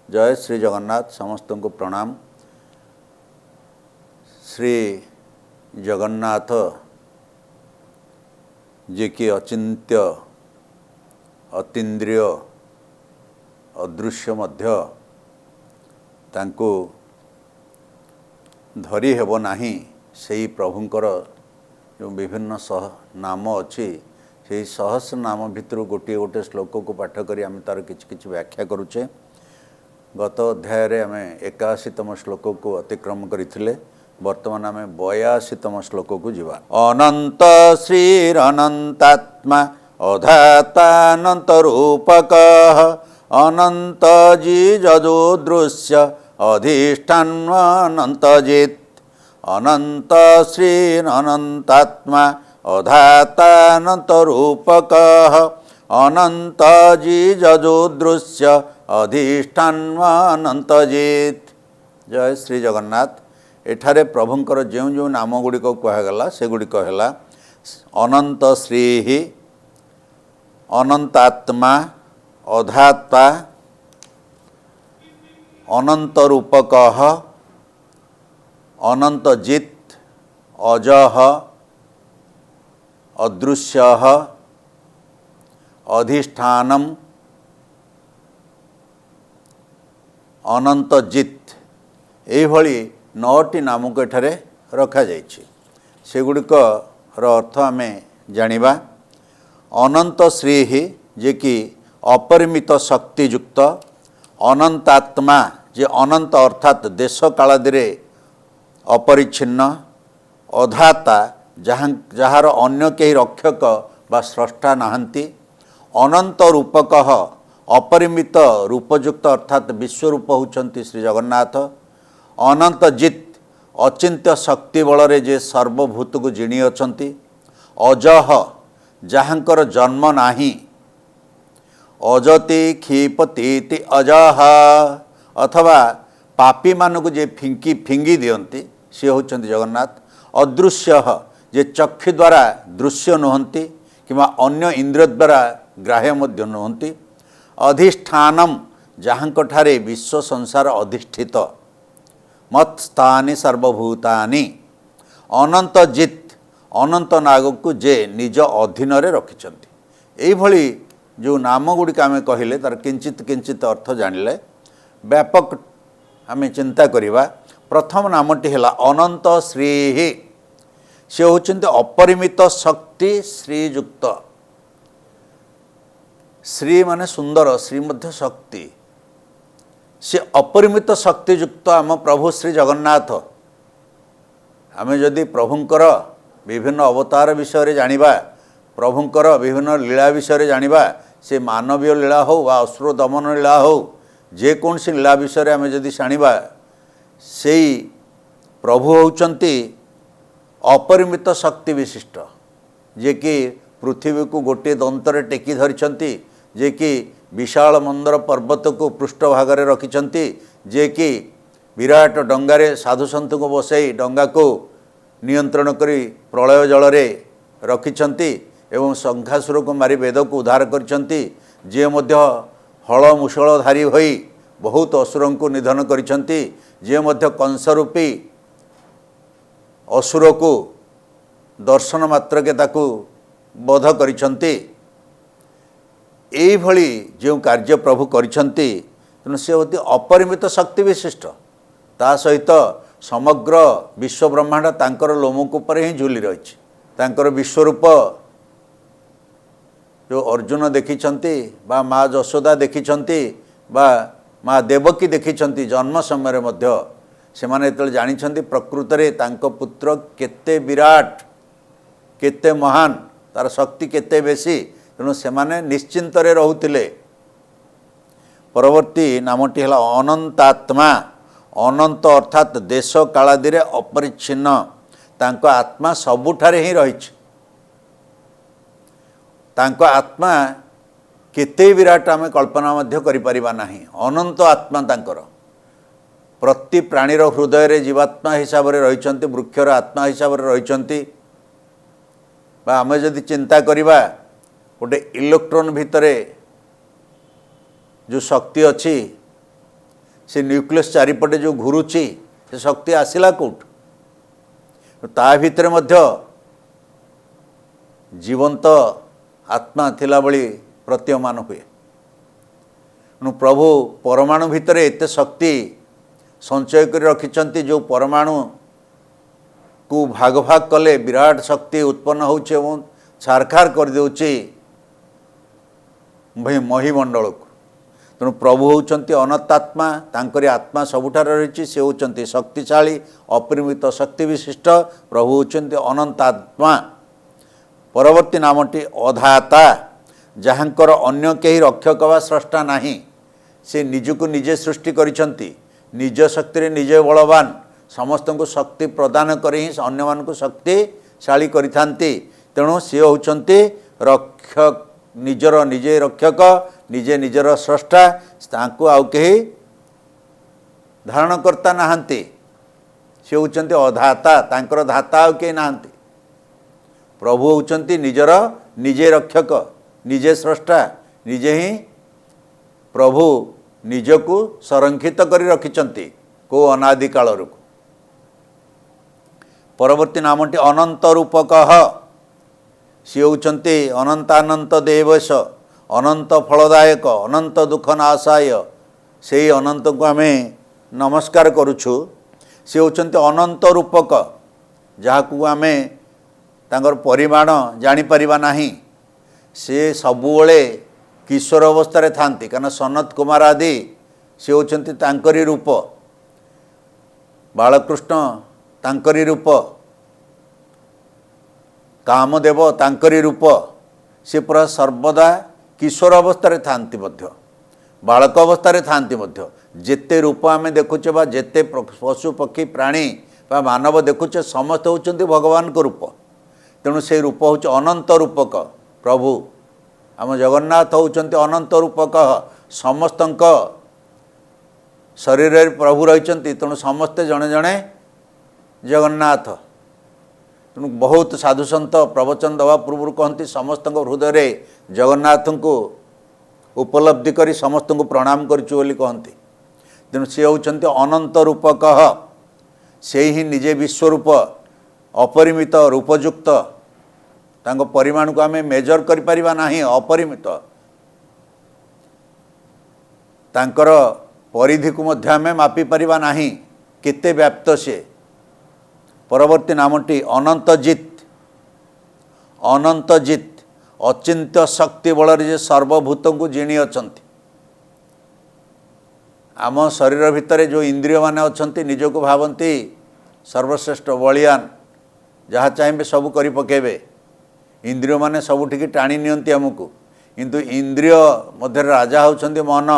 जय श्री जगन्नाथ। समस्त को प्रणाम। श्री जगन्नाथ जे कि अचिंत्य अतीन्द्रिय अदृश्य मध्य तांको धरी हेब नाही। सेही प्रभुंकर जो विभिन्न नाम अच्छी से सहस्र नाम भितर गोटे गोटे श्लोक को पाठ करी आम तार किछि व्याख्या करुचे। गत अध्याय रे आम 81तम श्लोक को अतिक्रम करथिले। वर्तमान आम 82तम श्लोक को जीवा। अनंत श्रीरनंतात्मा अधातानंत रूपक अनंत जीजो दृश्य अधिष्ठान्वनंत जित् अनंत श्रीरनंतात्मा अधातानंत रूपक अनंत जीजो दृश्य अधिष्ठान्वनंत जित्। जय श्री जगन्नाथ। एठारे प्रभुंकर जो जो नाम गुड़िक कहगला से गुड़िक है अनंत श्री अनंतात्मा अधात्मा अनंत रूपक अनंत जित् अजः अदृश्य अधिष्ठानम अनंत जित्। एभली 9टी नाम को एठारे रखा जाइछि। सेगुड़िक अर्थ आम जानिबा। अनंत श्री जे कि अपरिमित शक्तियुक्त अनंतात्मा जे अनंत अर्थात देश कालादिरे अपरिच्छिन्न अधाता जहार अन्य कई रक्षक बा स्रष्टा नाहंती अनंत रूपक अपरिमित रूपयुक्त अर्थात विश्वरूप होचंती श्री जगन्नाथ अनंत जित् अचिंत्य शक्ति बल रे जे सर्वभूत को जिणी अछंती अजह जहाँकर जन्म नाही अजति क्षिपति अजह अथवा पापी मानक जे फिंगी दियंती से होचंती जगन्नाथ अदृश्य जे चक्षु द्वारा दृश्य नुहंती किंवा अन्य इंद्रिय द्वारा ग्राह्य मध्य नुहंती अधिष्ठानम जहाँठारे विश्व संसार अधिष्ठित मत्स्थानि सर्वभूतानि अनंत जित् अनंत नाग को जे निज अधीन रे रखिछंती। एभली जो नाम गुड़िक आम कहले तार किंचित किंचित अर्थ जानिले व्यापक आम चिंता करिबा। प्रथम नामटी है अनंत श्री। से होचंती अपरिमित शक्ति श्रीयुक्त। श्री माने सुंदर, श्री मध्य शक्ति। से अपरिमित शक्तियुक्त आम प्रभु श्री जगन्नाथ। आम जदि प्रभुंकर विभिन्न अवतार विषय जानिबा, प्रभुंकर विभिन्न लीला विषय जानिबा, से मानवीय लीला हो वा असुर दमन लीला हो जेकोसी लीला विषय आम जदि जानिबा, से प्रभु होचंती अपरिमित शक्ति विशिष्ट जे कि पृथ्वी को गोटे दंतर टेकी धरिछंती, जे कि विशाल मंदर पर्वत को पृष्ठ भागरे रखिछंती, जे कि विराट डंगारे साधु सन्त को बसाई डंगा को नियंत्रण करी प्रलय जल रे रखिछंती एवं शंखासुर को मारी वेद को उद्धार करिछंती, जे मध्य हल मुसलधारी होई बहुत असुर को निधन करिछंती, जे मध्य कंसरूपी असुर को दर्शन मात्र के ताकू बोध करिछंती। एई भली जो कार्य प्रभु करिछंती तेणु से होती अपरिमित शक्ति विशिष्ट। ता सहित समग्र विश्व ब्रह्मांड तांकर लोमकूप पर ही झूली रही। तांकर विश्वरूप जो अर्जुन देखिछंती बा माँ यशोदा देखिछंती बा माँ देवकी देखिछंती जन्म समय मध्य से माने तो जानिछंती प्रकृत रे तांको पुत्र केते विराट केते महान तार शक्ति केते बेसी। तेणु से माने निश्चिंत रे रहुतिले। परवर्ती नामटी है अनंतात्मा। अनंत अर्थात देश कालादिरे अपरिच्छिन्न तांको आत्मा सबुठारे ही रहिछि। तांको आत्मा केते विराट आम कल्पना मध्य करि परिबा नाही। अनंत आत्मा तांकर प्रति प्राणीर हृदय रे जीवात्मा हिसाब रे रहिछंती, वृक्षर आत्मा हिसाब रे रहिछंती। आम जदि चिंता करिबा गोटे इलेक्ट्रॉन भितर जो शक्ति अच्छी से न्यूक्लियस चारिपटे जो घुरुची से शक्ति आसला कौट ता भितर मध्य जीवंत आत्मा थिला बळी प्रतीयमान हुए। प्रभु परमाणु भितर एते शक्ति संचय कर रखिंट जो परमाणु को भाग भाग कले विराट शक्ति उत्पन्न होचे एवं छारखार कर देउचे महीमंडल को। तेणु प्रभु होउचंती अनंतात्मा तांकरी आत्मा सबुठार रही से होउचंती शक्तिशाली अपरिमित शक्ति विशिष्ट प्रभु होउचंती अनंतात्मा। परवर्ती नामटी अधाता जहाँकर अन्य कहीं रक्षक वा स्रष्टा नहीं से निजको निजे सृष्टि करिसंती निज शक्ति रे निजे बलवान समस्त को शक्ति प्रदान कर ही अन्य मानक शक्तिशाली करिथांती। तेणु सी होउचंती रक्षक निजर निजे रक्षक निजे निजर स्रष्टा तांको आउ कहीं धारण करता नाहांती से होउचंती अधाता तांकर धाता आउ कहीं नाहांती। प्रभु होउचंती निजर निजे रक्षक निजे स्रष्टा निजे ही प्रभु निजको संरक्षित करी रखिचंती को अनादि काल को। परवर्ती नामटी अनंत रूपक सी होउचंती अनंतानंत देवश अनंत फलदायक अनंत दुख नाशाय से अनंत को आमे नमस्कार करुछु। सी होउचंती अनंत रूपक जहाकू आमे तांगर परिमाण जानी परिबा नाही से सबुबले किशोर अवस्था थांती कारण सनत कुमार आदि से होचंती तांकरी रूप बालकृष्ण तांकरी रूप कामदेव तांकरी रूप से पूरा सर्वदा किशोर अवस्था थांती मध्य बालक अवस्था थांती मध्य जेते रूप आमे देखुचे बा जेते पशु पक्षी प्राणी बा मानव देखुचे समस्त होचंती भगवान को रूप। तेणु से रूप हूँ अनंत रूपक प्रभु आम जगन्नाथ होउचंती अनंत रूपक समस्त शरीर प्रभु रही। तेणु समस्ते जड़े जड़े जगन्नाथ। तेणु बहुत साधुसंत प्रवचन दवा पूर्व कहती समस्त हृदय जगन्नाथ को उपलब्धि करी समस्त को प्रणाम करचु बोली कहती। तेणु सी होउचंती अनंत रूपक से ही निजे विश्वरूप अपरिमित रूपयुक्त तांको परिमाण को आमे मेजर करि परिबा नाही अपरिमित तांकर परिधि को मध्य आमे मापी परिबा नाही केते व्याप्त से। परवर्ती नामटी अनंतजित अनंतजित अचिंत्य शक्ति बल जे सर्वभूत को जिणी अछंती। आम शरीर भितर जो इंद्रिय माने अछंती निजको भावंती सर्वश्रेष्ठ बलियान जहाँ चाहिए सब करि पकेबे इंद्रिय माने सबुठी टाणी नियंती आमको किंतु इंद्रिय मध्य राजा होउछंती मन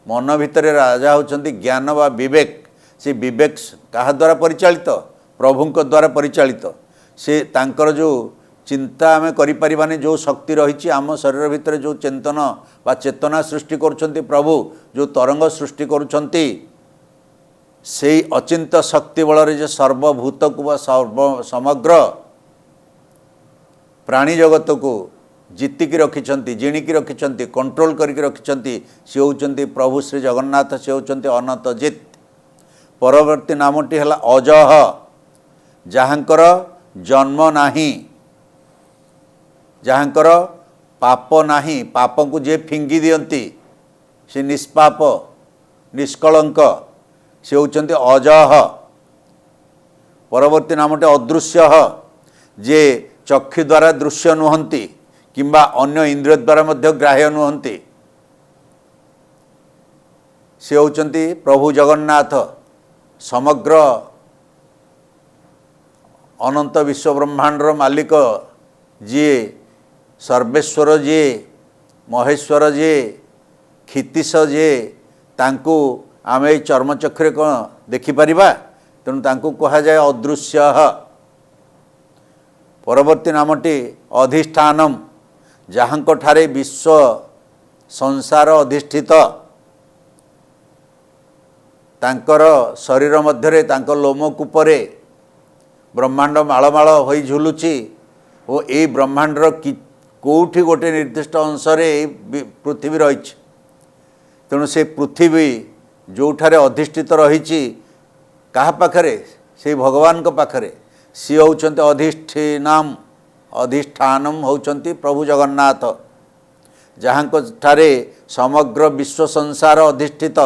मन भितर राजा होउछंती ज्ञान वा विवेक से विवेक कहा द्वारा परिचालित प्रभुंक द्वारा परिचालित से तांकर जो चिंता आमे करि परिबानी जो शक्ति रही आम शरीर भितर जो चिंतन वा चेतना सृष्टि करुछंती प्रभु जो तरंग सृष्टि करुछंती से अचिंत शक्ति बल जे सर्वभूत को वा सर्व समग्र प्राणी जगत को जीतिकी रखिंट जिणिकी रखिंट कंट्रोल करके रखिंट सी होउचंती प्रभु श्री जगन्नाथ से होउचंती अनंतजित। परवर्ती नामटी है अजह जहाँकर जन्म नाही जहाँकर पाप नाही पाप को जे फिंगी दियंती से निष्पाप निष्कलंक से होउचंती अजह। परवर्ती नामटे अदृश्य जे चक्षु द्वारा दृश्य नुहंती किंबा अन्य इंद्रिय द्वारा मध्य ग्राह्य नुहंती से होउचंती प्रभु जगन्नाथ समग्र अनंत विश्व ब्रह्मांडर मालिक जी सर्वेश्वर जी महेश्वर जी क्षितिश जी तांकु आमे चर्मचक्षुरे कौन देखिपारिबा तेणु तांकु कहा जाए अदृश्य। परवर्ती नामटी अधिष्ठानम जहाँक ठारे विश्व संसार अधिष्ठित तांकर शरीर मध्यरे तांकर लोमकूपरे ब्रह्मांड माळमाळ होई झुलुची और ये ब्रह्मांडर कोठी गोटे निर्दिष्ट अंश पृथ्वी रही। तेणु से पृथ्वी जोठारे अधिष्ठित रही क्या पाखरे से भगवान को पाखरे सी होउचंती अधिष्ठिनाम अधिष्ठानम होउचंती प्रभु जगन्नाथ, जहाँ ठारे समग्र विश्व संसार अधिष्ठित,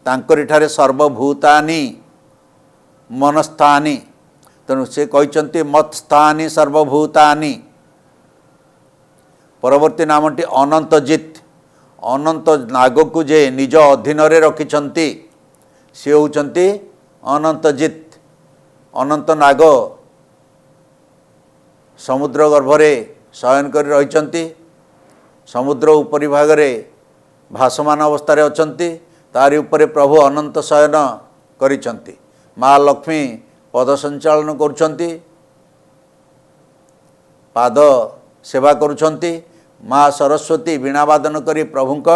तांकरी ठारे सर्वभूतानि मनस्थानि। तेणु से कहते मत्स्थानि सर्वभूतानि। परवर्ती नामटी अनंतजित। अनंत नाग को जे निज अधीन रखिछंती से होउचंती अनंतजित। अनंत नाग समुद्र गर्भरे शयन कर रहिछंती, समुद्र उपरि भागरे भासमान अवस्था अछंती, तारि उपरे प्रभु अनंत शयन करिछंती। माँ लक्ष्मी पद संचालन करुछंती, पाद सेवा करुछंती। माँ सरस्वती वीणावादन करी प्रभुंक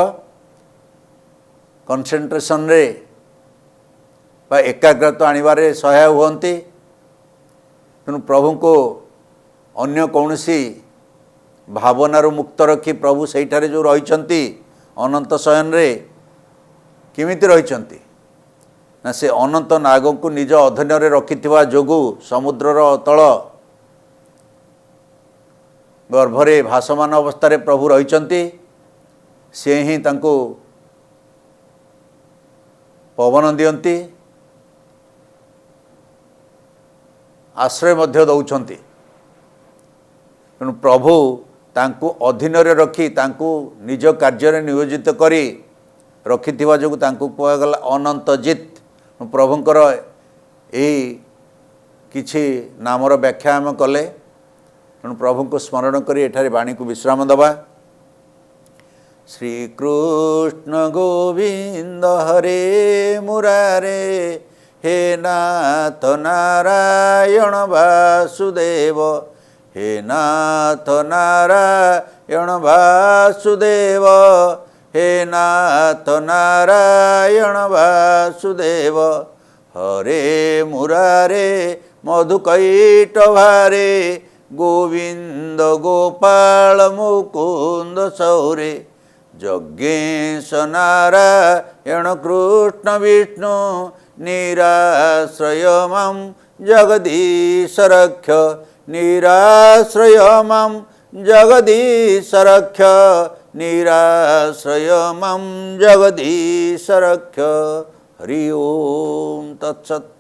कनसेंट्रेशन रे बा एकाग्रता आनिबारे सहाय हुअन्ति। तेणु प्रभु को अन्य कौनसी भावनार मुक्त रखी प्रभु सेठारे जो रहिछंती अनंत शयन रे किमिति रहिछंती ना से अनंत नाग को निज अधीन रे रखिथिबा जोगु समुद्रर तल गर्भरे भासमान अवस्था प्रभु रहिछंती। से ही तांको पवन दियंती, आश्रय मध्य दौछंती। तेणु प्रभु तांको अधीन रे रखी तांको निज कार्य नियोजित करी रखिथिबा जोगु तांको कुआगला अनंतजित। प्रभुंकर यही किछि नामर व्याख्या आम कले। तेणु प्रभु को स्मरण करी एठारे वाणी को विश्राम दबा। श्री कृष्ण गोविंद हरे मुरारे, हे नाथ नारायण वासुदेव, हे नाथ नारायण वासुदेव, हे नाथ नारायण वासुदेव। हरे मुरारे मधुकैटभारे, गोविंद गोपाल मुकुंद सौरे। यज्ञेश नारायण कृष्ण विष्णु, निराश्रय मां जगदीश रक्ष, निराश्रय मां जगदीश रक्ष, निराश्रय मां जगदीश रक्ष। हरि ओम तत्सत्।